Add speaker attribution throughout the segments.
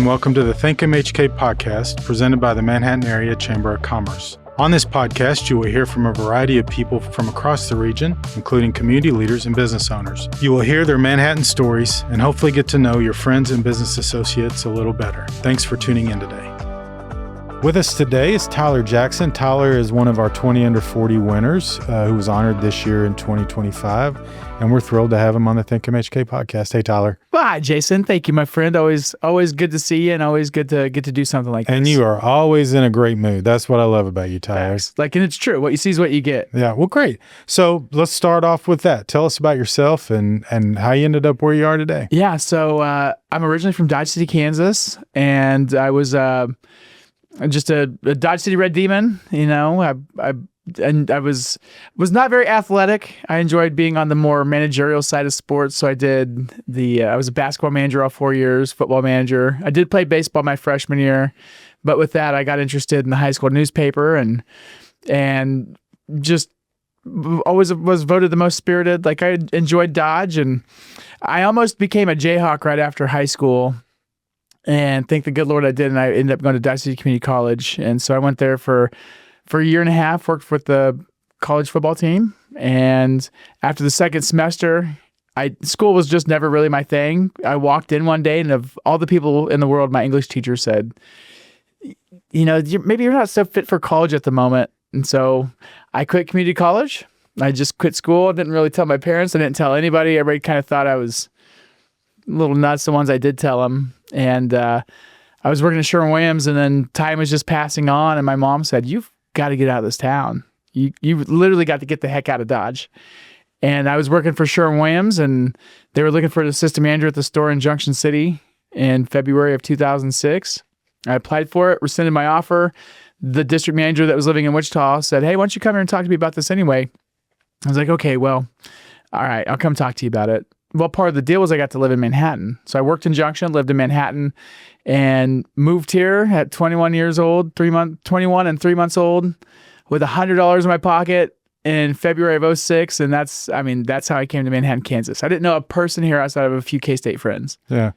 Speaker 1: welcome to the Think MHK podcast presented by the Manhattan Area Chamber of Commerce. On this podcast, you will hear from a variety of people from across the region, including community leaders and business owners. You will hear their Manhattan stories and hopefully get to know your friends and business associates a little better. Thanks for tuning in today. With us today is Tyler Jackson. Tyler is one of our 20 under 40 winners who was honored this year in 2025. And we're thrilled to have him on the Think MHK podcast. Hey, Tyler.
Speaker 2: Well, hi, Jason. Thank you, my friend. Always good to see you, and always good to get to do something like this.
Speaker 1: And you are always in a great mood. That's what I love about you, Tyler.
Speaker 2: Thanks. And it's true. What you see is what you get.
Speaker 1: Yeah. Well, great. So let's start off with that. Tell us about yourself and how you ended up where you are today.
Speaker 2: Yeah. So I'm originally from Dodge City, Kansas, and I was just a Dodge City Red Demon. You know, I was not very athletic. I enjoyed being on the more managerial side of sports. So I did I was a basketball manager all 4 years, football manager. I did play baseball my freshman year, but with that, I got interested in the high school newspaper and just always was voted the most spirited. Like, I enjoyed Dodge, and I almost became a Jayhawk right after high school. And thank the good Lord I did, and I ended up going to Dodge City Community College. And so I went there for a year and a half, worked with the college football team. And after the second semester, school was just never really my thing. I walked in one day, and of all the people in the world, my English teacher said, you know, maybe you're not so fit for college at the moment. And so I quit community college. I just quit school. Didn't really tell my parents. I didn't tell anybody. Everybody kind of thought I was a little nuts, the ones I did tell them. And I was working at Sherwin-Williams, and then time was just passing on, and my mom said, "You've got to get out of this town. You literally got to get the heck out of Dodge." And I was working for Sherwin-Williams, and they were looking for an assistant manager at the store in Junction City in February of 2006. I applied for it, rescinded my offer. The district manager that was living in Wichita said, "Hey, why don't you come here and talk to me about this anyway?" I was like, "Okay, well, all right, I'll come talk to you about it." Well, part of the deal was I got to live in Manhattan. So I worked in Junction, lived in Manhattan, and moved here at 21 years old, 21 and 3 months old, with $100 in my pocket in February of 2006. And that's how I came to Manhattan, Kansas. I didn't know a person here outside of a few K-State friends.
Speaker 1: Yeah.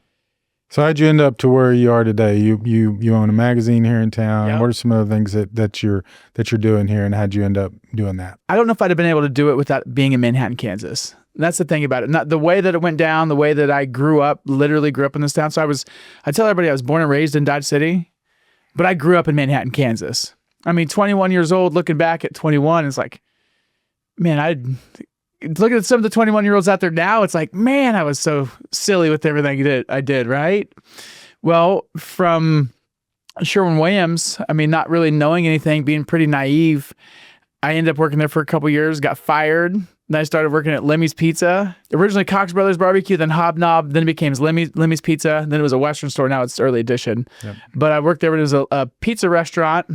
Speaker 1: So how'd you end up to where you are today? You own a magazine here in town.
Speaker 2: Yep.
Speaker 1: What are some of the things that you're doing here, and how'd you end up doing that?
Speaker 2: I don't know if I'd have been able to do it without being in Manhattan, Kansas. That's the thing about it. Not the way that it went down, the way that I literally grew up in this town. So I tell everybody I was born and raised in Dodge City, but I grew up in Manhattan, Kansas. 21 years old, looking back at 21, it's like, man, I look at some of the 21-year-olds out there now. It's like, man, I was so silly with everything I did, right? Well, from Sherwin-Williams, not really knowing anything, being pretty naive, I ended up working there for a couple years, got fired. Then I started working at Lemmy's Pizza. Originally Cox Brothers Barbecue, then Hobnob, then it became Lemmy's Pizza. Then it was a Western store. Now it's Early Edition. Yep. But I worked there when it was a pizza restaurant.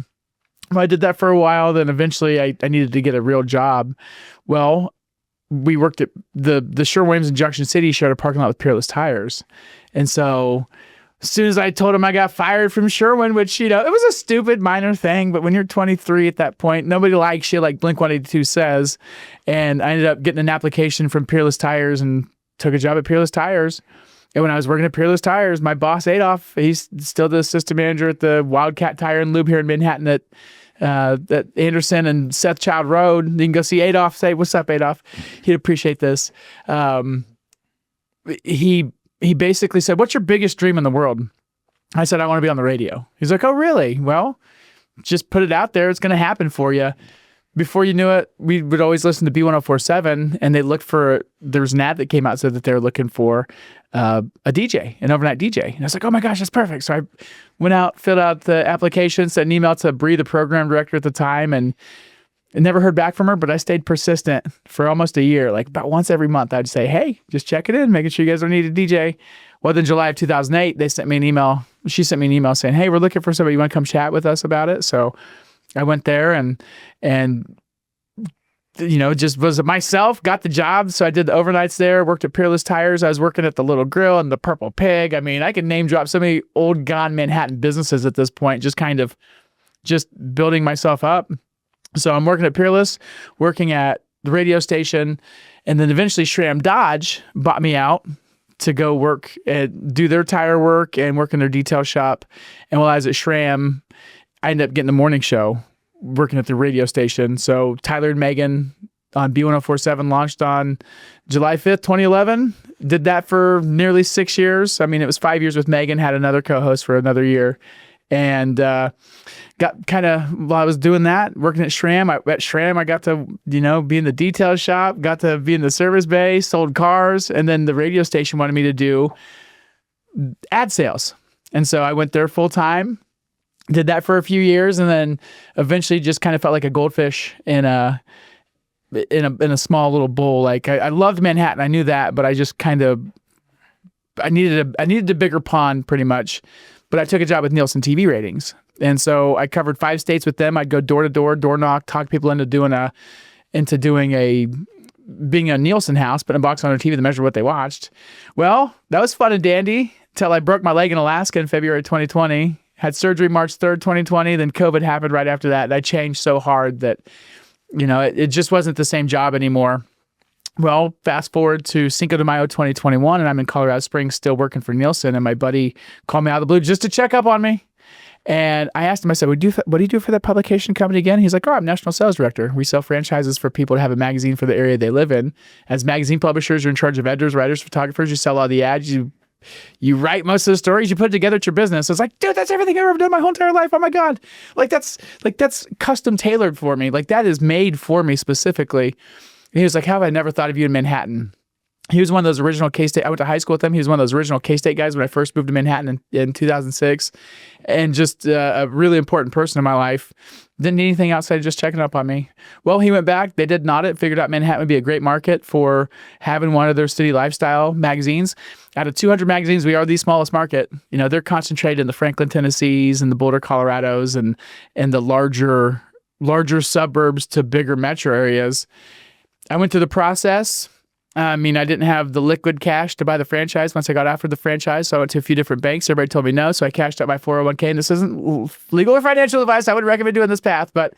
Speaker 2: I did that for a while. Then eventually I needed to get a real job. Well, we worked at the Sherwin-Williams in Junction City, shared a parking lot with Peerless Tires. And so as soon as I told him I got fired from Sherwin, which, it was a stupid minor thing, but when you're 23 at that point, nobody likes you, like Blink-182 says. And I ended up getting an application from Peerless Tires and took a job at Peerless Tires. And when I was working at Peerless Tires, my boss, Adolph, he's still the assistant manager at the Wildcat Tire and Lube here in Manhattan at Anderson and Seth Child Road. You can go see Adolph, say, "What's up, Adolph?" He'd appreciate this. He basically said, "What's your biggest dream in the world?" I said, "I want to be on the radio." He's like, "Oh, really? Well, just put it out there. It's going to happen for you." Before you knew it, we would always listen to B1047, and there was an ad that came out, said that they were looking for a DJ, an overnight DJ. And I was like, "Oh my gosh, that's perfect." So I went out, filled out the application, sent an email to Bree, the program director at the time, and I never heard back from her, but I stayed persistent for almost a year. Like about once every month, I'd say, "Hey, just checking in, making sure you guys don't need a DJ." Well, in July of 2008, they sent me an email. She sent me an email saying, "Hey, we're looking for somebody. You want to come chat with us about it?" So I went there and just was myself, got the job. So I did the overnights there, worked at Peerless Tires. I was working at the Little Grill and the Purple Pig. I can name drop so many old gone Manhattan businesses at this point, just building myself up. So I'm working at Peerless, working at the radio station, and then eventually Schramm Dodge bought me out to go work and do their tire work and work in their detail shop. And while I was at SRAM, I ended up getting the morning show, working at the radio station. So Tyler and Megan on B1047 launched on July 5th, 2011. Did that for nearly 6 years. I mean, it was 5 years with Megan, had another co-host for another year. And got kind of, while I was doing that, working at SRAM, I got to, be in the detail shop, got to be in the service bay, sold cars. And then the radio station wanted me to do ad sales. And so I went there full time, did that for a few years, and then eventually just kind of felt like a goldfish in a small little bowl. Like I loved Manhattan. I knew that, but I just kind of, I needed a bigger pond pretty much. But I took a job with Nielsen TV ratings. And so I covered 5 states with them. I'd go door to door, door knock, talk people into being a Nielsen house, putting a box on their TV to measure what they watched. Well, that was fun and dandy until I broke my leg in Alaska in February 2020. Had surgery March 3rd, 2020. Then COVID happened right after that. And I changed so hard that, it just wasn't the same job anymore. Well, fast forward to Cinco de Mayo 2021, and I'm in Colorado Springs still working for Nielsen, and my buddy called me out of the blue just to check up on me. And I asked him, I said, what do you do for that publication company again? He's like, I'm national sales director. We sell franchises for people to have a magazine for the area they live in. As magazine publishers, you're in charge of editors, writers, photographers. You sell all the ads. You write most of the stories. You put it together at your business. It's like, dude, that's everything I've ever done my whole entire life. Oh my God. That's custom tailored for me. Like that is made for me specifically. And he was like, how have I never thought of you in Manhattan? He was one of those original K-State. I went to high school with him. He was one of those original K-State guys when I first moved to Manhattan in 2006. And just a really important person in my life. Didn't need anything outside of just checking up on me. Well, he went back. They did an audit, figured out Manhattan would be a great market for having one of their city lifestyle magazines. Out of 200 magazines, we are the smallest market. They're concentrated in the Franklin, Tennessees and the Boulder, Colorados and the larger suburbs to bigger metro areas. I went through the process. I didn't have the liquid cash to buy the franchise once I got offered the franchise. So I went to a few different banks. Everybody told me no. So I cashed out my 401k. And this isn't legal or financial advice. I would recommend doing this path. But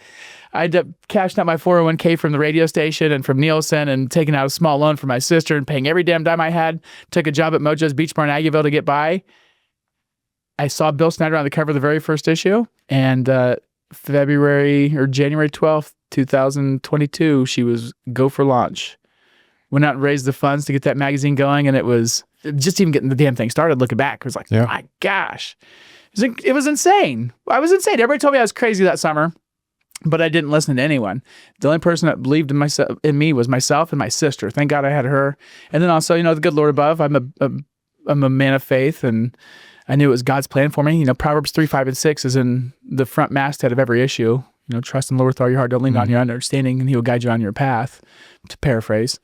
Speaker 2: I ended up cashing out my 401k from the radio station and from Nielsen and taking out a small loan for my sister and paying every damn dime I had. Took a job at Mojo's Beach Bar in Aggieville to get by. I saw Bill Snyder on the cover of the very first issue. And January 12th, 2022, she was go for launch. Went out and raised the funds to get that magazine going, and it was just even getting the damn thing started. Looking back, it was like, My gosh, it was insane. I was insane. Everybody told me I was crazy that summer, but I didn't listen to anyone. The only person that believed in me was myself and my sister. Thank God I had her. And then also, the good Lord above. I'm a man of faith, and I knew it was God's plan for me. Proverbs 3, 5, and 6 is in the front masthead of every issue. Trust in the Lord with all your heart. Don't lean on your understanding, and He will guide you on your path, to paraphrase.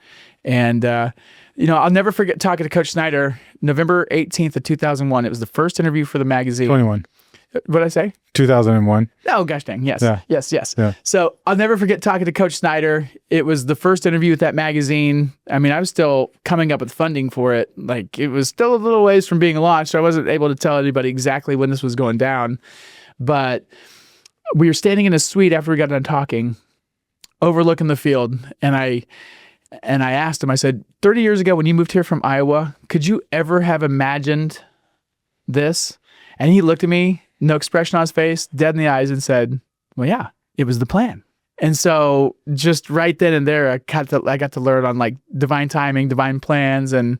Speaker 2: And, I'll never forget talking to Coach Snyder, November 18th of 2001. It was the first interview for the magazine.
Speaker 1: 21.
Speaker 2: What did I say?
Speaker 1: 2001.
Speaker 2: Oh, gosh dang. Yes.
Speaker 1: Yeah.
Speaker 2: Yes.
Speaker 1: Yeah.
Speaker 2: So I'll never forget talking to Coach Snyder. It was the first interview with that magazine. I was still coming up with funding for it. Like, it was still a little ways from being launched. So I wasn't able to tell anybody exactly when this was going down. But we were standing in a suite after we got done talking, overlooking the field. And I asked him, I said, 30 years ago when you moved here from Iowa, could you ever have imagined this? And he looked at me, no expression on his face, dead in the eyes, and said, well, yeah, it was the plan. And so just right then and there, I got to learn on like divine timing, divine plans. And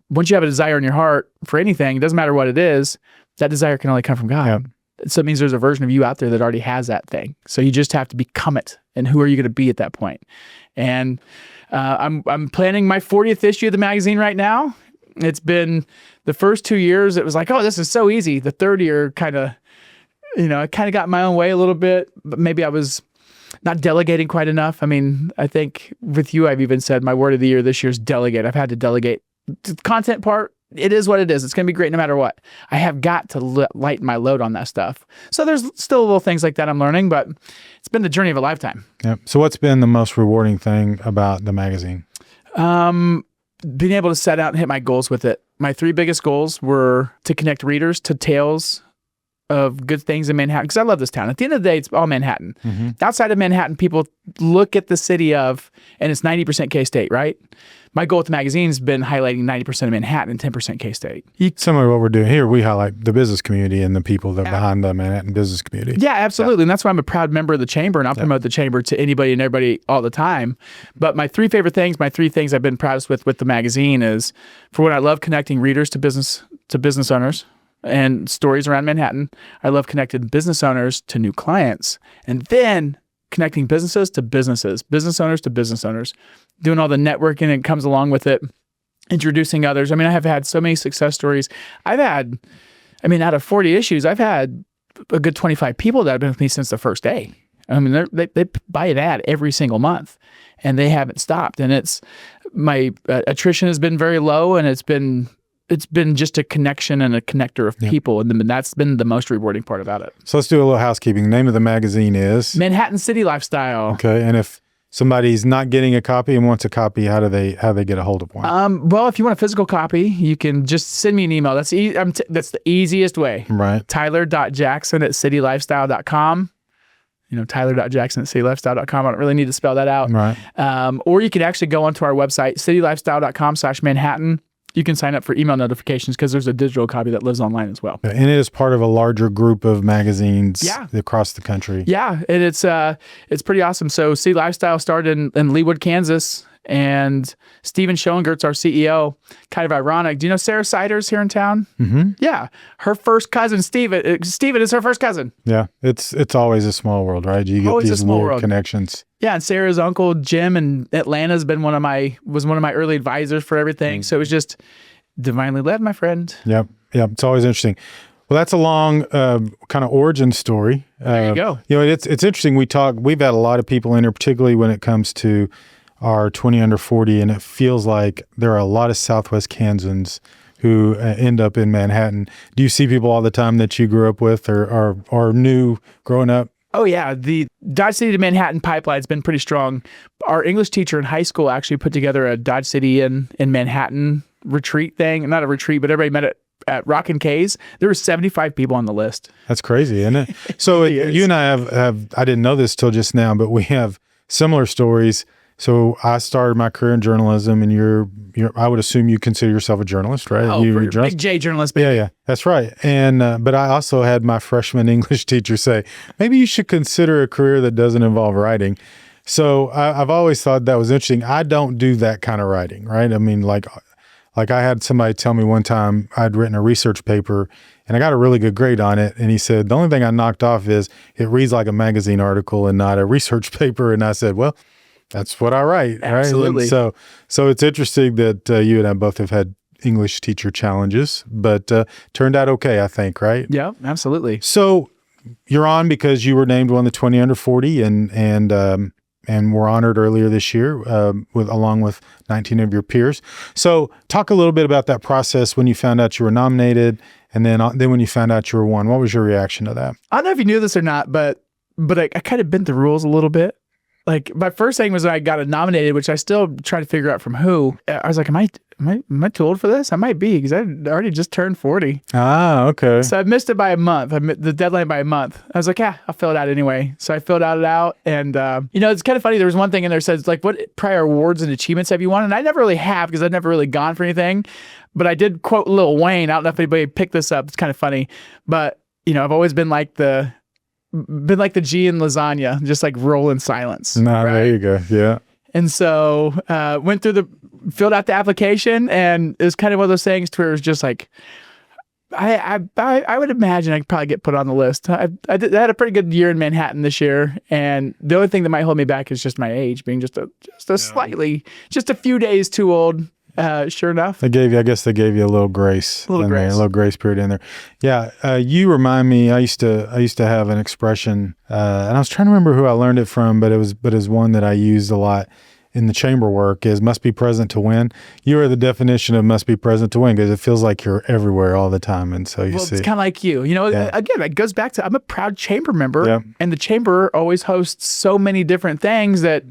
Speaker 2: once you have a desire in your heart for anything, it doesn't matter what it is, that desire can only come from God. Yeah. So it means there's a version of you out there that already has that thing. So you just have to become it. And who are you going to be at that point? And I'm planning my 40th issue of the magazine right now. It's been the first 2 years. It was like, oh, this is so easy. The third year I kind of got my own way a little bit, but maybe I was not delegating quite enough. I think with you, I've even said my word of the year this year is delegate. I've had to delegate the content part. It is what it is. It's going to be great no matter what. I have got to lighten my load on that stuff. So there's still little things like that I'm learning, but it's been the journey of a lifetime.
Speaker 1: Yeah. So what's been the most rewarding thing about the magazine?
Speaker 2: Being able to set out and hit my goals with it. My 3 biggest goals were to connect readers to tales of good things in Manhattan, because I love this town. At the end of the day, it's all Manhattan. Outside of Manhattan, people look at the city of, and it's 90% K-State, right? My goal with the magazine has been highlighting 90% of Manhattan and 10% K-State.
Speaker 1: Similar to what we're doing here, we highlight the business community and the people that are behind the Manhattan business community.
Speaker 2: Yeah, absolutely. And that's why I'm a proud member of the Chamber, and I'll promote the Chamber to anybody and everybody all the time. But my three favorite things, my three things I've been proudest with the magazine is, for one, I love connecting readers to business owners and stories around Manhattan. I love connecting business owners to new clients, and then connecting businesses to businesses, business owners to business owners, doing all the networking that comes along with it, introducing others. I mean, I have had so many success stories. Out of 40 issues, I've had a good 25 people that have been with me since the first day. I mean, they buy an ad every single month, and they haven't stopped. And it's my attrition has been very low, and it's been just a connection and a connector of people, and that's been the most rewarding part about it.
Speaker 1: So let's do a little housekeeping. The name of the magazine is
Speaker 2: Manhattan City Lifestyle.
Speaker 1: Okay, and if somebody's not getting a copy and wants a copy, how do they get a hold of one?
Speaker 2: Well, if you want a physical copy, you can just send me an email. That's that's the easiest way.
Speaker 1: Right.
Speaker 2: Tyler.jackson@citylifestyle.com. Tyler.jackson@citylifestyle.com. I don't really need to spell that out.
Speaker 1: Right.
Speaker 2: Or you can actually go onto our website, citylifestyle.com/Manhattan. You can sign up for email notifications, because there's a digital copy that lives online as well.
Speaker 1: And it is part of a larger group of magazines across the country.
Speaker 2: Yeah, and it's pretty awesome. So City Lifestyle started in Leawood, Kansas, and Steven Schoengert's our CEO. Kind of ironic. Do you know Sarah Siders here in town?
Speaker 1: Mm-hmm.
Speaker 2: Yeah, her first cousin, Steven is her first cousin.
Speaker 1: Yeah, it's always a small world, right? You get
Speaker 2: Always
Speaker 1: these little connections.
Speaker 2: Yeah, and Sarah's uncle Jim in Atlanta was one of my early advisors for everything. So it was just divinely led, my friend.
Speaker 1: Yep. It's always interesting. Well, that's a long kind of origin story.
Speaker 2: There you go.
Speaker 1: It's interesting. We've had a lot of people in here, particularly when it comes to our 20 under 40, and it feels like there are a lot of Southwest Kansans who end up in Manhattan. Do you see people all the time that you grew up with or knew growing up?
Speaker 2: Oh, yeah. The Dodge City to Manhattan pipeline's been pretty strong. Our English teacher in high school actually put together a Dodge City in Manhattan retreat thing. Not a retreat, but everybody met at Rockin' K's. There were 75 people on the list.
Speaker 1: That's crazy, isn't it? So you and I have, I didn't know this till just now, but we have similar stories. So I started my career in journalism, and I would assume you consider yourself a journalist, right?
Speaker 2: Oh,
Speaker 1: you're
Speaker 2: a big J journalist. Baby.
Speaker 1: Yeah, that's right. And but I also had my freshman English teacher say, maybe you should consider a career that doesn't involve writing. So I've always thought that was interesting. I don't do that kind of writing, right? I mean, like I had somebody tell me one time I'd written a research paper, and I got a really good grade on it. And he said, the only thing I knocked off is it reads like a magazine article and not a research paper. And I said, well, that's what I write.
Speaker 2: Absolutely.
Speaker 1: Right? So it's interesting that you and I both have had English teacher challenges, but turned out okay, I think, right?
Speaker 2: Yeah, absolutely.
Speaker 1: So you're on because you were named one of the 20 under 40 and were honored earlier this year along with 19 of your peers. So talk a little bit about that process when you found out you were nominated, and then when you found out you were won. What was your reaction to that?
Speaker 2: I don't know if you knew this or not, but I kind of bent the rules a little bit. Like, my first thing was when I got nominated, which I still try to figure out from who. I was like, am I too old for this? I might be, because I already just turned 40.
Speaker 1: Ah, okay.
Speaker 2: So I missed it by a month. I missed the deadline by a month. I was like, I'll fill it out anyway. So I filled it out. And, it's kind of funny. There was one thing in there that says, like, what prior awards and achievements have you won? And I never really have, because I've never really gone for anything. But I did quote Lil Wayne. I don't know if anybody picked this up. It's kind of funny. But, I've always been like the G in lasagna, just like roll in silence.
Speaker 1: Right? There you go. Yeah.
Speaker 2: And so filled out the application, and it was kind of one of those things to where it was just like, I would imagine I could probably get put on the list. I had a pretty good year in Manhattan this year, and the only thing that might hold me back is just my age, being just a few days too old. Sure enough.
Speaker 1: I guess they gave you a little grace.
Speaker 2: A little
Speaker 1: grace period in there. Yeah. You remind me, I used to have an expression, and I was trying to remember who I learned it from, but it was one that I used a lot in the chamber work, is must be present to win. You are the definition of must be present to win, because it feels like you're everywhere all the time. And so you see.
Speaker 2: It's kind of like you. Again, it goes back to, I'm a proud chamber member, and the chamber always hosts so many different things that,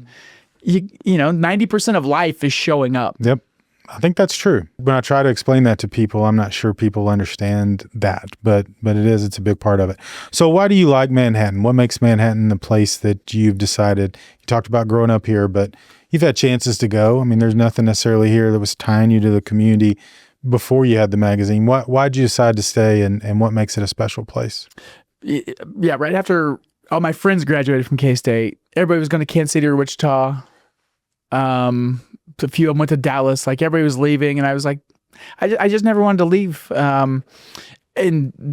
Speaker 2: 90% of life is showing up.
Speaker 1: Yep. I think that's true. When I try to explain that to people, I'm not sure people understand that, but it's a big part of it. So why do you like Manhattan? What makes Manhattan the place that you've decided? You talked about growing up here, but you've had chances to go. I mean, there's nothing necessarily here that was tying you to the community before you had the magazine. Why'd you decide to stay, and what makes it a special place?
Speaker 2: Yeah, right after all my friends graduated from K-State, everybody was going to Kansas City or Wichita. A few of them went to Dallas. Like, everybody was leaving, and I was like, I just never wanted to leave. And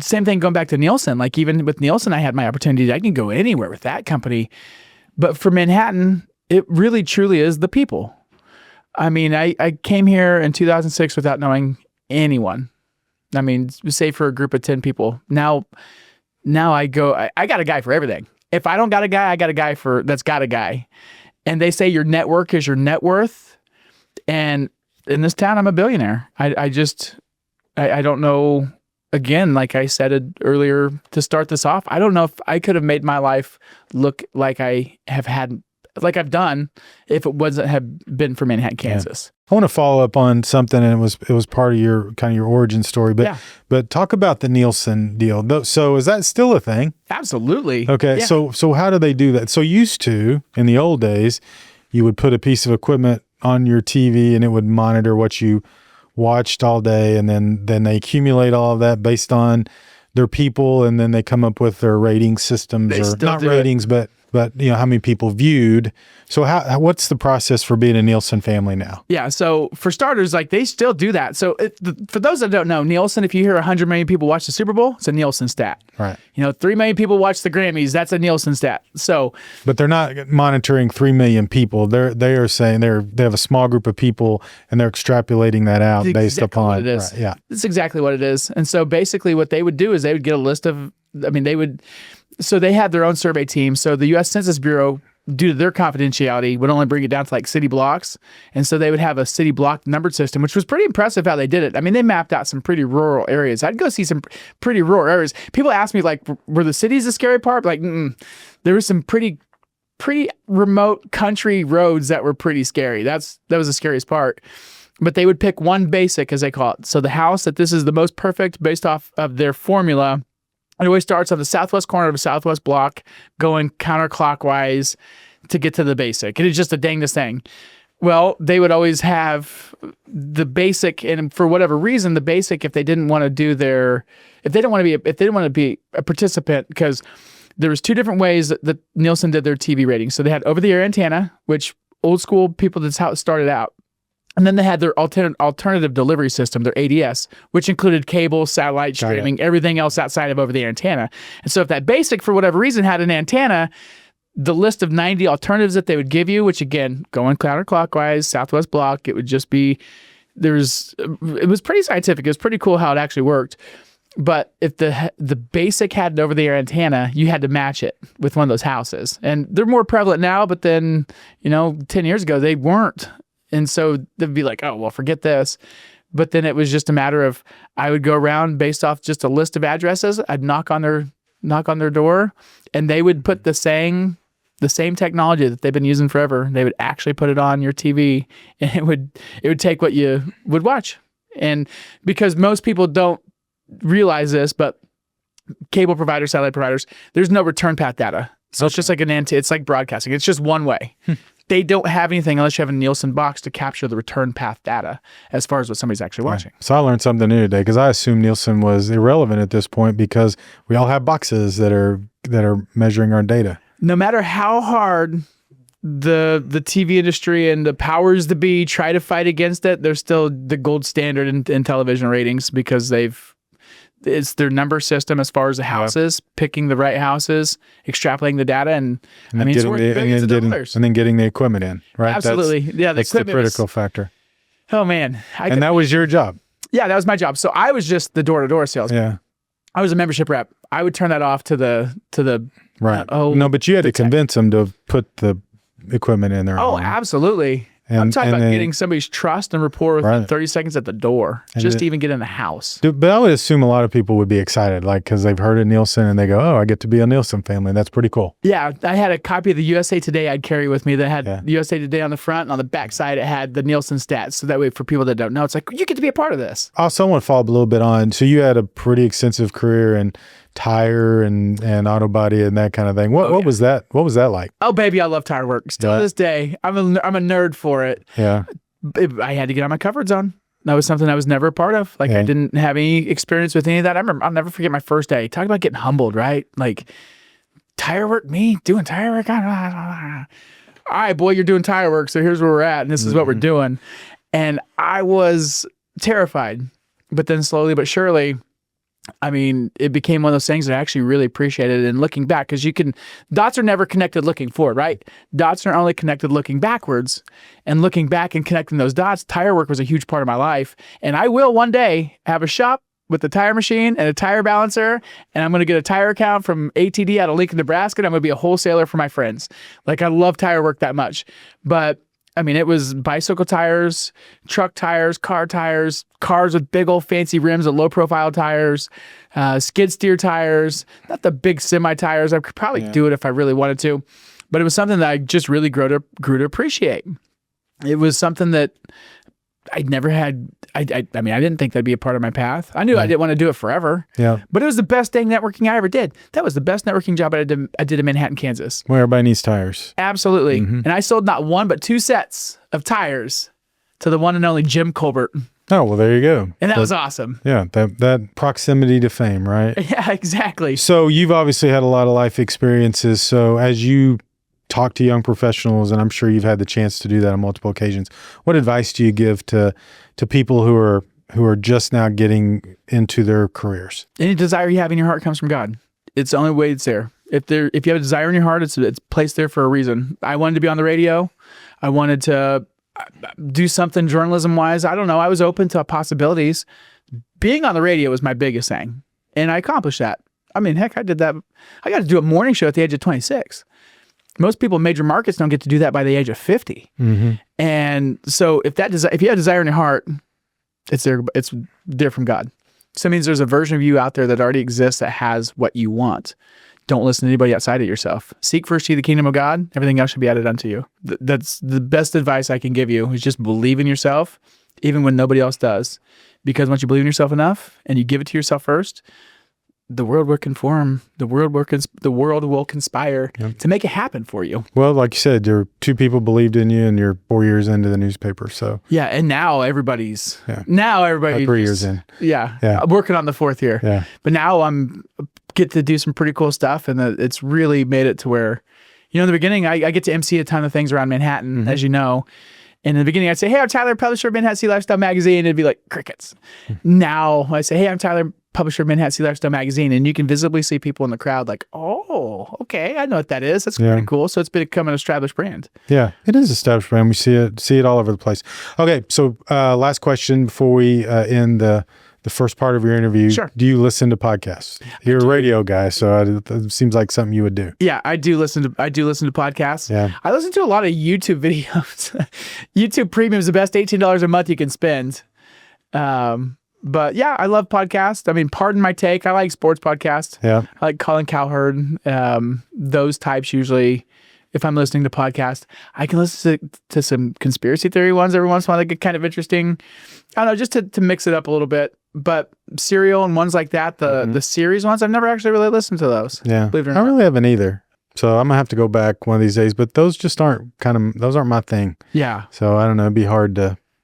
Speaker 2: same thing going back to Nielsen. Like, even with Nielsen, I had my opportunity. I can go anywhere with that company. But for Manhattan, it really truly is the people. I mean, I came here in 2006 without knowing anyone. I mean, say for a group of 10 people. Now I go, I got a guy for everything. If I don't got a guy, I got a guy that's got a guy. And they say your network is your net worth. And in this town, I'm a billionaire. I don't know. Again, like I said it earlier to start this off, I don't know if I could have made my life look like I've done if it wasn't have been for Manhattan, Kansas.
Speaker 1: I want to follow up on something, and it was part of your origin story, but talk about the Nielsen deal. So is that still a thing?
Speaker 2: Absolutely.
Speaker 1: Okay.
Speaker 2: Yeah.
Speaker 1: So how do they do that? So used to, in the old days, you would put a piece of equipment on your TV and it would monitor what you watched all day, and then they accumulate all of that based on their people, and then they come up with their rating systems, or not ratings, but how many people viewed. So what's the process for being a Nielsen family now?
Speaker 2: Yeah. So for starters, like, they still do that. So for those that don't know, Nielsen, if you hear 100 million people watch the Super Bowl, it's a Nielsen stat.
Speaker 1: Right.
Speaker 2: 3 million people watch the Grammys, that's a Nielsen stat. So,
Speaker 1: but they're not monitoring 3 million people. They are saying they have a small group of people, and they're extrapolating that out based upon
Speaker 2: what it is.
Speaker 1: Right, yeah.
Speaker 2: That's exactly what it is. And so basically what they would do is they would get a list of, so they had their own survey team. So the U.S. Census Bureau, due to their confidentiality, would only bring it down to like city blocks. And so they would have a city block numbered system, which was pretty impressive how they did it. I mean, they mapped out some pretty rural areas. I'd go see some pretty rural areas. People ask me, like, were the cities the scary part? Like, there was some pretty remote country roads that were pretty scary. That was the scariest part. But they would pick one basic, as they call it. So the house that this is the most perfect based off of their formula. It always starts on the southwest corner of a southwest block, going counterclockwise to get to the basic. It is just the dangest thing. Well, they would always have the basic, and for whatever reason, the basic, if they didn't want to be a participant, because there was two different ways that Nielsen did their TV ratings. So they had over-the-air antenna, which old school people, that's how it started out. And then they had their alternative delivery system, their ADS, which included cable, satellite streaming, everything else outside of over-the-air antenna. And so if that basic, for whatever reason, had an antenna, the list of 90 alternatives that they would give you, which, again, going counterclockwise, southwest block, it would just be, it was pretty scientific. It was pretty cool how it actually worked. But if the basic had an over-the-air antenna, you had to match it with one of those houses. And they're more prevalent now, but then, 10 years ago, they weren't. And so they'd be like, oh, well, forget this. But then it was just a matter of, I would go around based off just a list of addresses. I'd knock on their door, and they would put the same technology that they've been using forever. They would actually put it on your TV, and it would take what you would watch. And because most people don't realize this, but cable providers, satellite providers, there's no return path data. So it's just like it's like broadcasting. It's just one way. They don't have anything unless you have a Nielsen box to capture the return path data as far as what somebody's actually watching.
Speaker 1: So I learned something new today, because I assumed Nielsen was irrelevant at this point, because we all have boxes that are measuring our data.
Speaker 2: No matter how hard the TV industry and the powers that be try to fight against it, they're still the gold standard in television ratings, because it's their number system as far as the houses, picking the right houses, extrapolating the data, and I mean, it's worth billions of dollars.
Speaker 1: And then getting the equipment in, right?
Speaker 2: Absolutely.
Speaker 1: That's the critical factor.
Speaker 2: Oh, man.
Speaker 1: And that was your job.
Speaker 2: Yeah, that was my job. So I was just the door-to-door salesman.
Speaker 1: Yeah.
Speaker 2: I was a membership rep. I would turn that off to the
Speaker 1: right. No, but you had to convince them to put the equipment in there.
Speaker 2: Oh, absolutely. I'm talking about getting somebody's trust and rapport within 30 seconds at the door, just to even get in the house.
Speaker 1: But I would assume a lot of people would be excited, like, because they've heard of Nielsen and they go, oh, I get to be a Nielsen family. That's pretty cool.
Speaker 2: Yeah. I had a copy of the USA Today I'd carry with me that had USA Today on the front, and on the back side, it had the Nielsen stats. So that way, for people that don't know, it's like, you get to be a part of this.
Speaker 1: Also, I want to follow up a little bit on, so you had a pretty extensive career in tire and auto body and that kind of thing. What was that? What was that like?
Speaker 2: Oh, baby, I love tire work. Still to this day, I'm a nerd for it.
Speaker 1: Yeah.
Speaker 2: I had to get on my comfort zone. That was something I was never a part of. Like, I didn't have any experience with any of that. I remember, I'll never forget my first day. Talk about getting humbled, right? Like, tire work, me doing tire work. All right, boy, you're doing tire work. So here's where we're at, and this is what we're doing. And I was terrified, but then slowly but surely, I mean, it became one of those things that I actually really appreciated. And looking back, because dots are never connected looking forward, right? Dots are only connected looking backwards. And looking back and connecting those dots, tire work was a huge part of my life. And I will one day have a shop with a tire machine and a tire balancer, and I'm going to get a tire account from ATD out of Lincoln, Nebraska, and I'm going to be a wholesaler for my friends. Like, I love tire work that much. But I mean, it was bicycle tires, truck tires, cars with big old fancy rims and low profile tires, skid steer tires, not the big semi tires. I could probably do it if I really wanted to, but it was something that I just really grew to appreciate. It was something that I'd never had. I mean, I didn't think that'd be a part of my path. I knew I didn't want to do it forever. Yeah. But it was the best dang networking I ever did. That was the best networking job I did in Manhattan, Kansas.
Speaker 1: Where everybody needs tires.
Speaker 2: Absolutely. And I sold not one, but 2 sets of tires to the one and only Jim Colbert.
Speaker 1: Oh, well, there you go.
Speaker 2: And that was awesome.
Speaker 1: Yeah. That proximity to fame, right?
Speaker 2: Yeah, exactly.
Speaker 1: So you've obviously had a lot of life experiences. So as you talk to young professionals, and I'm sure you've had the chance to do that on multiple occasions, what advice do you give to people who are just now getting into their careers? Any
Speaker 2: desire you have in your heart comes from God. It's the only way it's there. If you have a desire in your heart, it's placed there for a reason. I wanted to be on the radio. I wanted to do something journalism-wise. I don't know. I was open to possibilities. Being on the radio was my biggest thing, and I accomplished that. I mean, heck, I did that. I got to do a morning show at the age of 26. Most people in major markets don't get to do that by the age of 50. And so if you have desire in your heart, it's there from God. So it means there's a version of you out there that already exists that has what you want. Don't listen to anybody outside of yourself. Seek first ye the kingdom of God. Everything else should be added unto you. That's the best advice I can give you, is just believe in yourself, even when nobody else does. Because once you believe in yourself enough and you give it to yourself first, the world will conform. The world will conspire to make it happen for you.
Speaker 1: Well, like you said, there 2 people believed in you, and you're 4 years into the newspaper. So
Speaker 2: yeah, and now everybody's 3
Speaker 1: years in.
Speaker 2: Yeah, working on the 4th year. Yeah, but now I'm get to do some pretty cool stuff, and it's really made it to where, in the beginning, I get to MC a ton of things around Manhattan, as you know. And in the beginning, I'd say, "Hey, I'm Tyler, publisher of Manhattan City Lifestyle Magazine." And it'd be like crickets. Now I say, "Hey, I'm Tyler, publisher of Manhattan City Lifestyle Magazine," and you can visibly see people in the crowd like, "Oh, okay, I know what that is. That's pretty cool." So it's become an established brand. Yeah,
Speaker 1: it is established brand. We see it all over the place. Okay, so last question before we end the first part of your interview.
Speaker 2: Sure.
Speaker 1: Do you listen to podcasts? You're a radio guy, so it seems like something you would do.
Speaker 2: Yeah, I do listen to podcasts. Yeah. I listen to a lot of YouTube videos. YouTube Premium is the best $18 a month you can spend. But yeah, I love podcasts. I mean, pardon my take. I like sports podcasts. Yeah. I like Colin Cowherd. Those types usually, if I'm listening to podcasts, I can listen to some conspiracy theory ones every once in a while that get kind of interesting. I don't know, just to mix it up a little bit. But Serial and ones like that, the series ones, I've never actually really listened to those.
Speaker 1: Yeah. Believe it or not. I really haven't either. So I'm gonna have to go back one of these days. But those just aren't my thing. Yeah. So I don't know. It'd be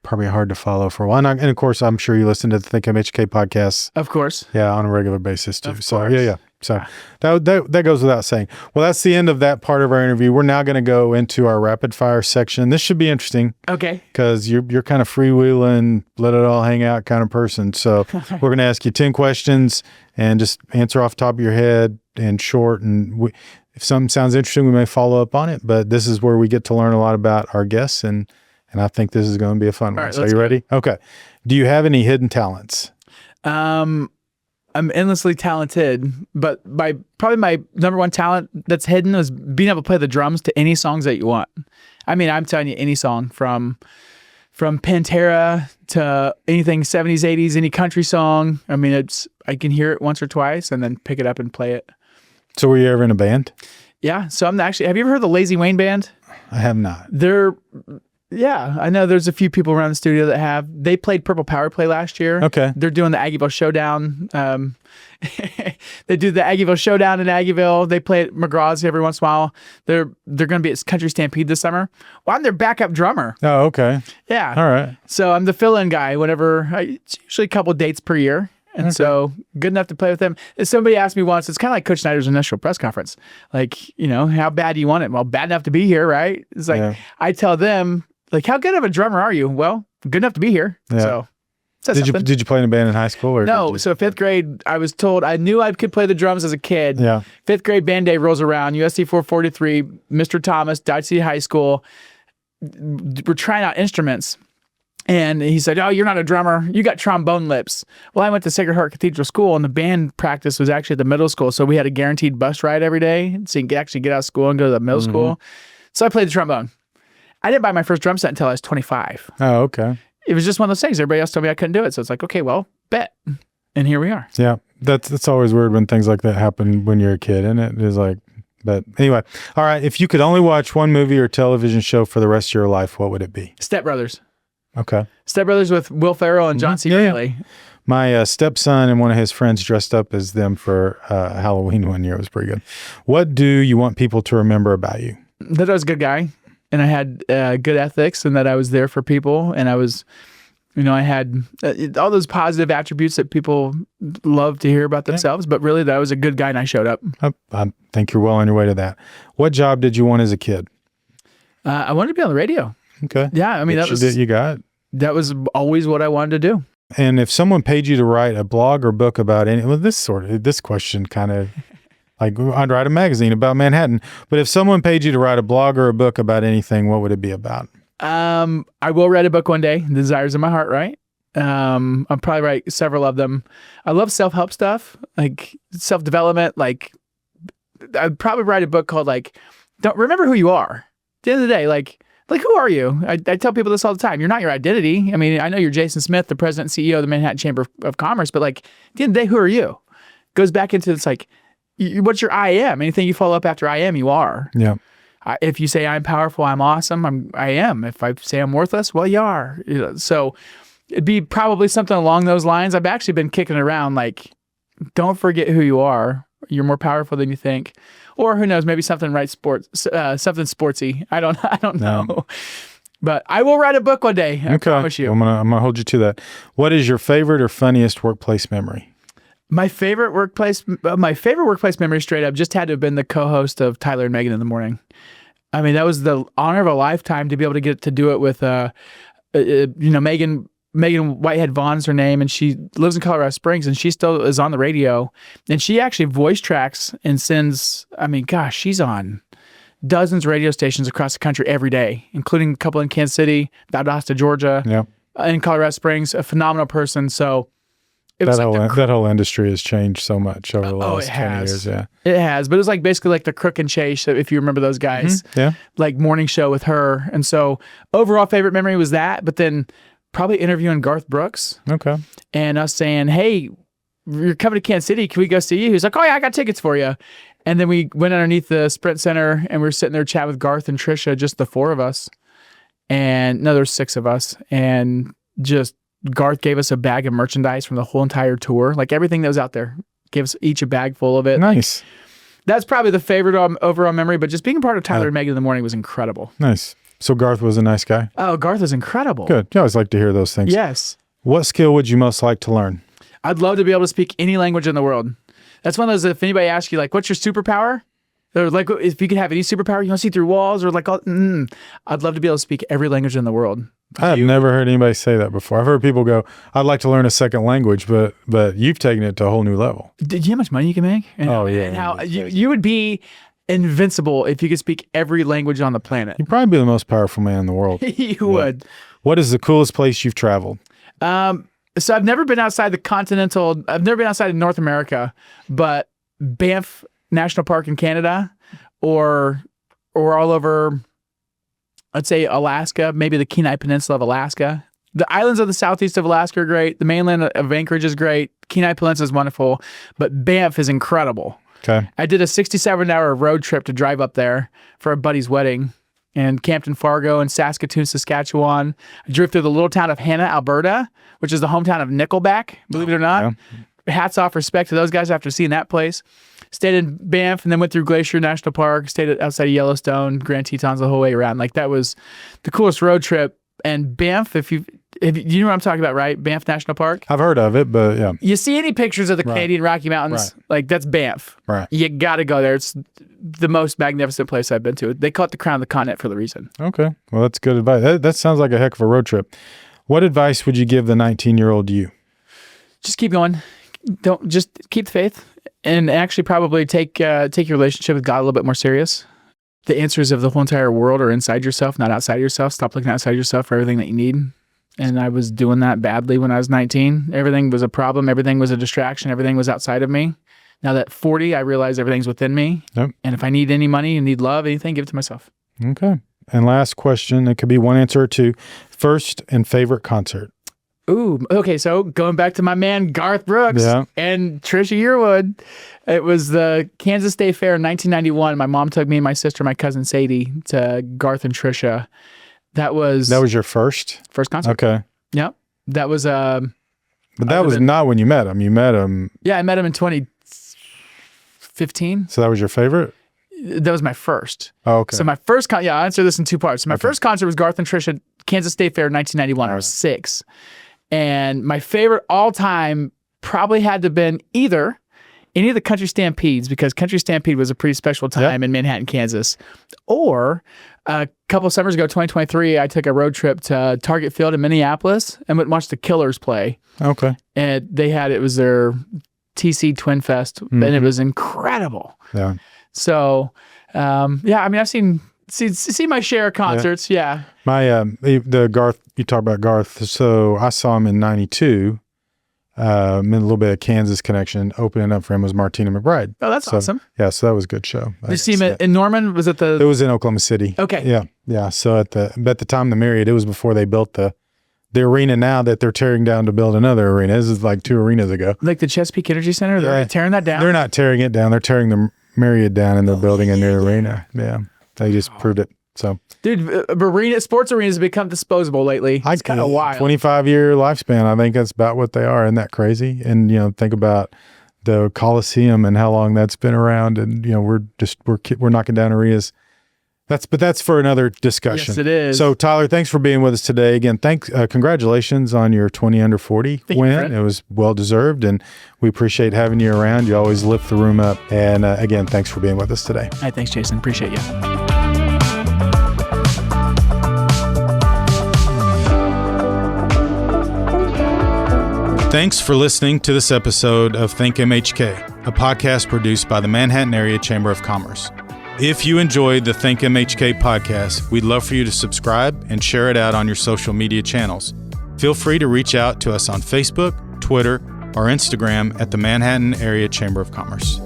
Speaker 1: probably hard to follow for a while. And of course, I'm sure you listen to the Think MHK podcasts.
Speaker 2: Of course.
Speaker 1: Yeah, on a regular basis too. So yeah. So that goes without saying. Well, that's the end of that part of our interview. We're now going to go into our rapid fire section. This should be interesting. Okay. Because you're kind of freewheeling, let it all hang out kind of person. So we're going to ask you 10 questions and just answer off the top of your head and short. And if something sounds interesting, we may follow up on it. But this is where we get to learn a lot about our guests, and I think this is going to be a fun one. So you ready? Okay. Do you have any hidden talents?
Speaker 2: I'm endlessly talented, but probably my number one talent that's hidden is being able to play the drums to any songs that you want. I mean, I'm telling you, any song from Pantera to anything 70s, 80s, any country song. I mean, I can hear it once or twice and then pick it up and play it.
Speaker 1: So were you ever in a band?
Speaker 2: Yeah. So have you ever heard the Lazy Wayne Band?
Speaker 1: I have not.
Speaker 2: Yeah, I know there's a few people around the studio that have. They played Purple Power Play last year.
Speaker 1: Okay.
Speaker 2: They're doing the Aggieville Showdown. They do the Aggieville Showdown in Aggieville. They play at McGraw's every once in a while. They're going to be at Country Stampede this summer. Well, I'm their backup drummer.
Speaker 1: Oh, okay.
Speaker 2: Yeah.
Speaker 1: All right.
Speaker 2: So I'm the fill-in guy whenever, it's usually a couple dates per year. And so good enough to play with them. Somebody asked me once, it's kind of like Coach Snyder's initial press conference. Like, how bad do you want it? Well, bad enough to be here, right? It's like, I tell them, like, how good of a drummer are you? Well, good enough to be here. Yeah. So
Speaker 1: did you play in a band in high school? Or
Speaker 2: no. So fifth grade, I was told I knew I could play the drums as a kid.
Speaker 1: Yeah.
Speaker 2: Fifth grade band day rolls around. USC 443, Mr. Thomas, Dodge City High School. We're trying out instruments. And he said, "Oh, you're not a drummer. You got trombone lips." Well, I went to Sacred Heart Cathedral School, and the band practice was actually at the middle school. So we had a guaranteed bus ride every day, so you could actually get out of school and go to the middle school. So I played the trombone. I didn't buy my first drum set until I was 25.
Speaker 1: Oh, okay.
Speaker 2: It was just one of those things. Everybody else told me I couldn't do it. So it's like, okay, well, bet. And here we are.
Speaker 1: Yeah. That's always weird when things like that happen when you're a kid, and it is like, but anyway. All right. If you could only watch one movie or television show for the rest of your life, what would it be?
Speaker 2: Step Brothers.
Speaker 1: Okay.
Speaker 2: Step Brothers with Will Ferrell and John C. Reilly.
Speaker 1: My stepson and one of his friends dressed up as them for Halloween one year. It was pretty good. What do you want people to remember about you?
Speaker 2: That I was a good guy, and I had good ethics, and that I was there for people, and I was, I had all those positive attributes that people love to hear about themselves, but really that I was a good guy and I showed up.
Speaker 1: I think you're well on your way to that. What job did you want as a kid?
Speaker 2: I wanted to be on the radio.
Speaker 1: Okay.
Speaker 2: Yeah, I mean, that was always what I wanted to do.
Speaker 1: And if someone paid you to write a blog or book about this question kind of like I'd write a magazine about Manhattan, but if someone paid you to write a blog or a book about anything, what would it be about?
Speaker 2: I will write a book one day. The Desires of My Heart, right? I'll probably write several of them. I love self-help stuff, like self-development. Like I'd probably write a book called Don't Remember Who You Are. At the end of the day, like who are you? I tell people this all the time. You're not your identity. I mean, I know you're Jason Smith, the president and CEO of the Manhattan Chamber of Commerce, but at the end of the day, who are you? Goes back into it's like, what's your I am? Anything you follow up after I am, you are.
Speaker 1: Yeah.
Speaker 2: If you say I'm powerful, I'm awesome, I am. If I say I'm worthless, well, you are. So it'd be probably something along those lines. I've actually been kicking around don't forget who you are. You're more powerful than you think. Or who knows, maybe something something sportsy. I don't know. No. But I will write a book one day. I promise you.
Speaker 1: I'm gonna hold you to that. What is your favorite or funniest workplace memory?
Speaker 2: My favorite workplace memory straight up just had to have been the co-host of Tyler and Megan in the Morning. I mean, that was the honor of a lifetime to be able to get to do it with, Megan Whitehead Vaughn's her name, and she lives in Colorado Springs, and she still is on the radio, and she actually voice tracks and sends, she's on dozens of radio stations across the country every day, including a couple in Kansas City, Valdosta, Georgia, in Colorado Springs, a phenomenal person. So that whole industry has changed so much over the last 20 years. Yeah, it has. But it was basically the Crook and Chase, if you remember those guys. Mm-hmm. Yeah. Morning show with her. And so overall favorite memory was that. But then probably interviewing Garth Brooks. Okay. And us saying, "Hey, you're coming to Kansas City. Can we go see you?" He's like, "Oh yeah, I got tickets for you." And then we went underneath the Sprint Center and we were sitting there chatting with Garth and Trisha, just the four of us. And no, there's six of us. And just Garth gave us a bag of merchandise from the whole entire tour, everything that was out there. Gave us each a bag full of it. Nice. That's probably the favorite overall memory, but just being a part of Tyler and Megan in the Morning was incredible. Nice. So Garth was a nice guy? Oh, Garth was incredible. Good. You always like to hear those things. Yes. What skill would you most like to learn? I'd love to be able to speak any language in the world. That's one of those, if anybody asks you, what's your superpower? Or if you could have any superpower, you want to see through walls? Or I'd love to be able to speak every language in the world. I've never heard anybody say that before. I've heard people go, "I'd like to learn a second language," but you've taken it to a whole new level. Did you know how much money you can make? And how you would be invincible if you could speak every language on the planet. You'd probably be the most powerful man in the world. You would. What is the coolest place you've traveled? So I've never been outside I've never been outside of North America, but Banff National Park in Canada or all over, let's say Alaska, maybe the Kenai Peninsula of Alaska. The islands of the southeast of Alaska are great. The mainland of Anchorage is great. Kenai Peninsula is wonderful, but Banff is incredible.
Speaker 1: Okay.
Speaker 2: I did a 67-hour road trip to drive up there for a buddy's wedding and camped in Fargo and Saskatoon, Saskatchewan. I drove through the little town of Hanna, Alberta, which is the hometown of Nickelback, believe it or not. Yeah. Hats off, respect to those guys after seeing that place. Stayed in Banff and then went through Glacier National Park, stayed outside of Yellowstone, Grand Tetons the whole way around. Like, that was the coolest road trip. And Banff, if you know what I'm talking about, right? Banff National Park.
Speaker 1: I've heard of it, but yeah.
Speaker 2: You see any pictures of the Canadian Rocky Mountains?
Speaker 1: Right.
Speaker 2: Like, that's Banff.
Speaker 1: Right.
Speaker 2: You got to go there. It's the most magnificent place I've been to. They call it the crown of the continent for the reason.
Speaker 1: Okay. Well, that's good advice. That sounds like a heck of a road trip. What advice would you give the 19-year-old you?
Speaker 2: Just keep going. Don't just keep the faith, and actually probably take your relationship with God a little bit more serious. The answers of the whole entire world are inside yourself, not outside yourself. Stop looking outside yourself for everything that you need. And I was doing that badly when I was 19. Everything was a problem. Everything was a distraction. Everything was outside of me. Now that 40, I realize everything's within me. Yep. And if I need any money and need love, anything, give it to myself.
Speaker 1: Okay. And last question, it could be one answer or two. First and favorite concert.
Speaker 2: Ooh, okay. So going back to my man, Garth Brooks and Trisha Yearwood, it was the Kansas State Fair in 1991. My mom took me and my sister, my cousin Sadie, to Garth and Trisha. That was
Speaker 1: your first
Speaker 2: concert.
Speaker 1: Okay.
Speaker 2: Yep. That was
Speaker 1: but that was not when you met him. You met him.
Speaker 2: Yeah, I met him in 2015.
Speaker 1: So that was your favorite?
Speaker 2: That was my first.
Speaker 1: Oh, okay.
Speaker 2: So my first I'll answer this in two parts. So my first concert was Garth and Trisha, Kansas State Fair 1991. I was 6. And my favorite all time probably had to have been either any of the Country Stampedes, because Country Stampede was a pretty special time in Manhattan, Kansas, or a couple of summers ago, 2023, I took a road trip to Target Field in Minneapolis and went and watched the Killers play. Okay. And it was their TC Twin Fest, and it was incredible. Yeah. So, I've seen my share of concerts. Yeah. My
Speaker 1: the Garth, you talk about Garth. So I saw him in '92. A little bit of Kansas connection. Opening up for him was Martina McBride.
Speaker 2: Oh, that's awesome.
Speaker 1: Yeah, so that was a good show.
Speaker 2: Did you see him in Norman? Was it
Speaker 1: It was in Oklahoma City.
Speaker 2: Okay.
Speaker 1: Yeah. So at the time the Marriott, it was before they built the arena now that they're tearing down to build another arena. This is like 2 arenas ago.
Speaker 2: Like the Chesapeake Energy Center? They're tearing that down?
Speaker 1: They're not tearing it down. They're tearing the Marriott down and they're building a new arena. Yeah. They just proved it. So,
Speaker 2: dude, sports arenas have become disposable lately. It's kind of wild.
Speaker 1: 25-year lifespan. I think that's about what they are. Isn't that crazy? And think about the Coliseum and how long that's been around. And we're knocking down arenas. That's for another discussion.
Speaker 2: Yes, it is.
Speaker 1: So Tyler, thanks for being with us today. Again, congratulations on your 20 under 40 win. It was well deserved, and we appreciate having you around. You always lift the room up. And again, thanks for being with us today.
Speaker 2: Hey, thanks, Jason. Appreciate you.
Speaker 1: Thanks for listening to this episode of Think MHK, a podcast produced by the Manhattan Area Chamber of Commerce. If you enjoyed the Think MHK podcast, we'd love for you to subscribe and share it out on your social media channels. Feel free to reach out to us on Facebook, Twitter, or Instagram at the Manhattan Area Chamber of Commerce.